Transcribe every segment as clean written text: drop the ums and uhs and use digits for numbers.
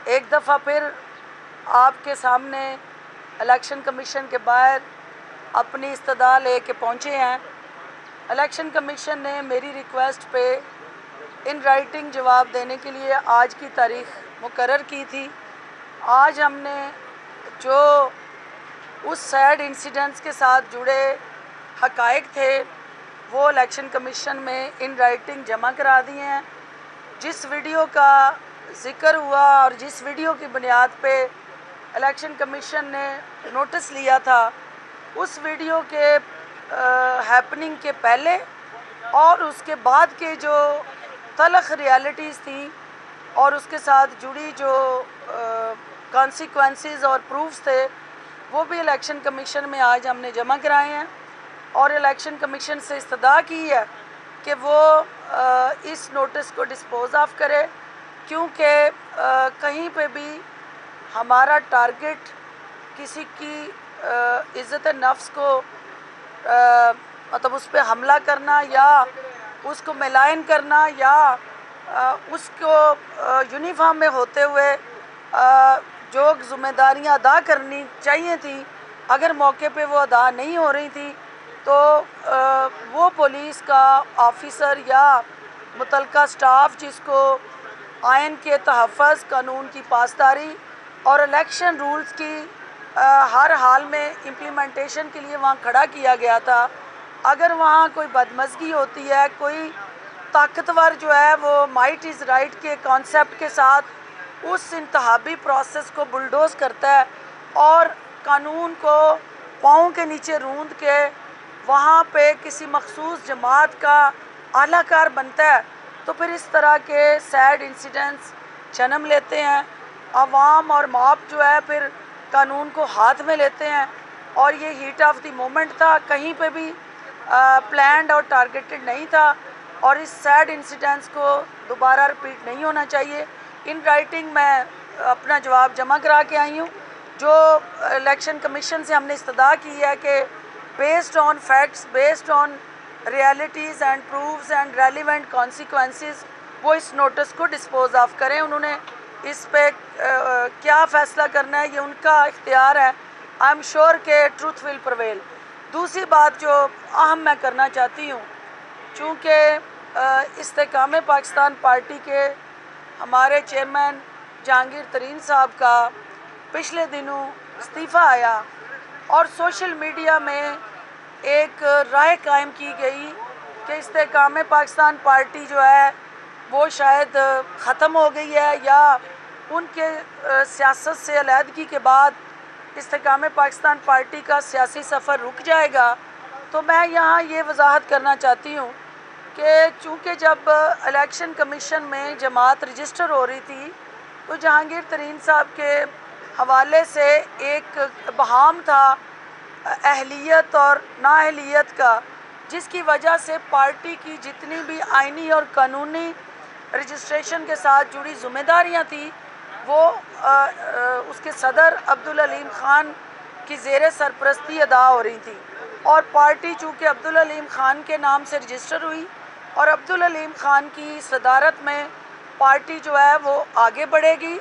ایک دفعہ پھر آپ کے سامنے الیکشن کمیشن کے باہر اپنی استدعا لے کے پہنچے ہیں۔ الیکشن کمیشن نے میری ریکویسٹ پہ ان رائٹنگ جواب دینے کے لیے آج کی تاریخ مقرر کی تھی۔ آج ہم نے جو اس سیڈ انسیڈنٹس کے ساتھ جڑے حقائق تھے وہ الیکشن کمیشن میں ان رائٹنگ جمع کرا دیے ہیں۔ جس ویڈیو کا ذکر ہوا اور جس ویڈیو کی بنیاد پہ الیکشن کمیشن نے نوٹس لیا تھا، اس ویڈیو کے ہیپننگ کے پہلے اور اس کے بعد کے جو تلخ ریالٹیز تھیں اور اس کے ساتھ جڑی جو کانسیکوینسز اور پروفز تھے وہ بھی الیکشن کمیشن میں آج ہم نے جمع کرائے ہیں، اور الیکشن کمیشن سے استدعا کی ہے کہ وہ اس نوٹس کو ڈسپوز آف کرے، کیونکہ کہیں پہ بھی ہمارا ٹارگٹ کسی کی عزت نفس کو مطلب اس پہ حملہ کرنا یا اس کو ملائن کرنا یا اس کو یونیفارم میں ہوتے ہوئے جو ذمہ داریاں ادا کرنی چاہیے تھیں اگر موقع پہ وہ ادا نہیں ہو رہی تھیں تو وہ پولیس کا آفیسر یا متعلقہ سٹاف جس کو آئین کے تحفظ، قانون کی پاسداری اور الیکشن رولز کی ہر حال میں امپلیمنٹیشن کے لیے وہاں کھڑا کیا گیا تھا، اگر وہاں کوئی بدمزگی ہوتی ہے، کوئی طاقتور جو ہے وہ مائٹ از رائٹ کے کانسیپٹ کے ساتھ اس انتخابی پروسیس کو بلڈوز کرتا ہے اور قانون کو پاؤں کے نیچے روند کے وہاں پہ کسی مخصوص جماعت کا اعلیٰ کار بنتا ہے، تو پھر اس طرح کے سیڈ انسیڈنٹس جنم لیتے ہیں۔ عوام اور موب جو ہے پھر قانون کو ہاتھ میں لیتے ہیں، اور یہ ہیٹ آف دی مومنٹ تھا، کہیں پہ بھی پلانڈ اور ٹارگیٹڈ نہیں تھا، اور اس سیڈ انسیڈنٹس کو دوبارہ رپیٹ نہیں ہونا چاہیے۔ ان رائٹنگ میں اپنا جواب جمع کرا کے آئی ہوں۔ جو الیکشن کمیشن سے ہم نے استدعا کی ہے کہ based on facts, based on realities and proofs and relevant consequences وہ اس نوٹس کو ڈسپوز آف کریں۔ انہوں نے اس پہ کیا فیصلہ کرنا ہے یہ ان کا اختیار ہے۔ آئی ایم شیور کہ ٹروتھ ول پرویل۔ دوسری بات جو اہم میں کرنا چاہتی ہوں، چونکہ استحکام پاکستان پارٹی کے ہمارے چیئرمین جہانگیر ترین صاحب کا پچھلے دنوں استعفیٰ آیا اور سوشل میڈیا میں ایک رائے قائم کی گئی کہ استحکام پاکستان پارٹی جو ہے وہ شاید ختم ہو گئی ہے یا ان کے سیاست سے علیحدگی کے بعد استحکام پاکستان پارٹی کا سیاسی سفر رک جائے گا، تو میں یہاں یہ وضاحت کرنا چاہتی ہوں کہ چونکہ جب الیکشن کمیشن میں جماعت رجسٹر ہو رہی تھی تو جہانگیر ترین صاحب کے حوالے سے ایک ابہام تھا اہلیت اور نااہلیت کا، جس کی وجہ سے پارٹی کی جتنی بھی آئینی اور قانونی رجسٹریشن کے ساتھ جڑی ذمہ داریاں تھیں وہ اس کے صدر عبدالحلیم خان کی زیر سرپرستی ادا ہو رہی تھی، اور پارٹی چونکہ عبدالحلیم خان کے نام سے رجسٹر ہوئی اور عبدالحلیم خان کی صدارت میں پارٹی جو ہے وہ آگے بڑھے گی۔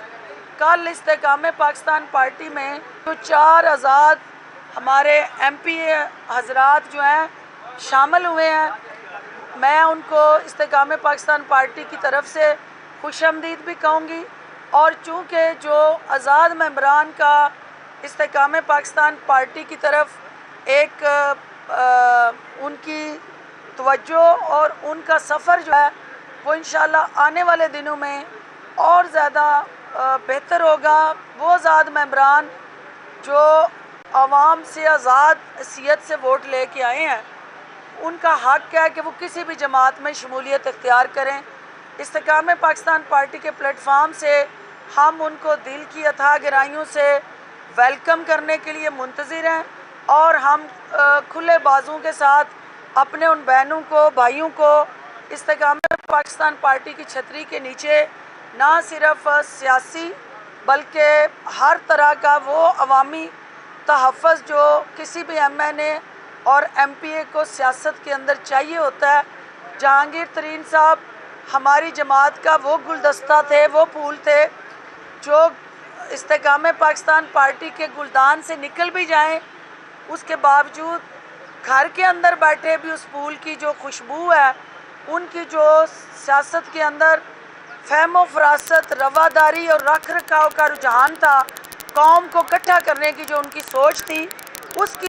کل استحکام پاکستان پارٹی میں جو 4 آزاد ہمارے ایم پی حضرات جو ہیں شامل ہوئے ہیں، میں ان کو استحکام پاکستان پارٹی کی طرف سے خوش آمدید بھی کہوں گی، اور چونکہ جو آزاد ممبران کا استحکام پاکستان پارٹی کی طرف ایک ان کی توجہ اور ان کا سفر جو ہے وہ انشاءاللہ آنے والے دنوں میں اور زیادہ بہتر ہوگا۔ وہ آزاد ممبران جو عوام سے آزاد حیثیت سے ووٹ لے کے آئے ہیں ان کا حق ہے کہ وہ کسی بھی جماعت میں شمولیت اختیار کریں۔ استحکام پاکستان پارٹی کے پلیٹ فارم سے ہم ان کو دل کی اتھاہ گہرائیوں سے ویلکم کرنے کے لیے منتظر ہیں، اور ہم کھلے بازوں کے ساتھ اپنے ان بہنوں کو، بھائیوں کو استحکام پاکستان پارٹی کی چھتری کے نیچے نہ صرف سیاسی بلکہ ہر طرح کا وہ عوامی تحفظ جو کسی بھی ایم این اے اور ایم پی اے کو سیاست کے اندر چاہیے ہوتا ہے۔ جہانگیر ترین صاحب ہماری جماعت کا وہ گلدستہ تھے، وہ پھول تھے جو استحکام پاکستان پارٹی کے گلدان سے نکل بھی جائیں، اس کے باوجود گھر کے اندر بیٹھے بھی اس پھول کی جو خوشبو ہے، ان کی جو سیاست کے اندر فہم و فراست، رواداری اور رکھ رکھاؤ کا رجحان تھا، قوم کو اکٹھا کرنے کی جو ان کی سوچ تھی، اس کی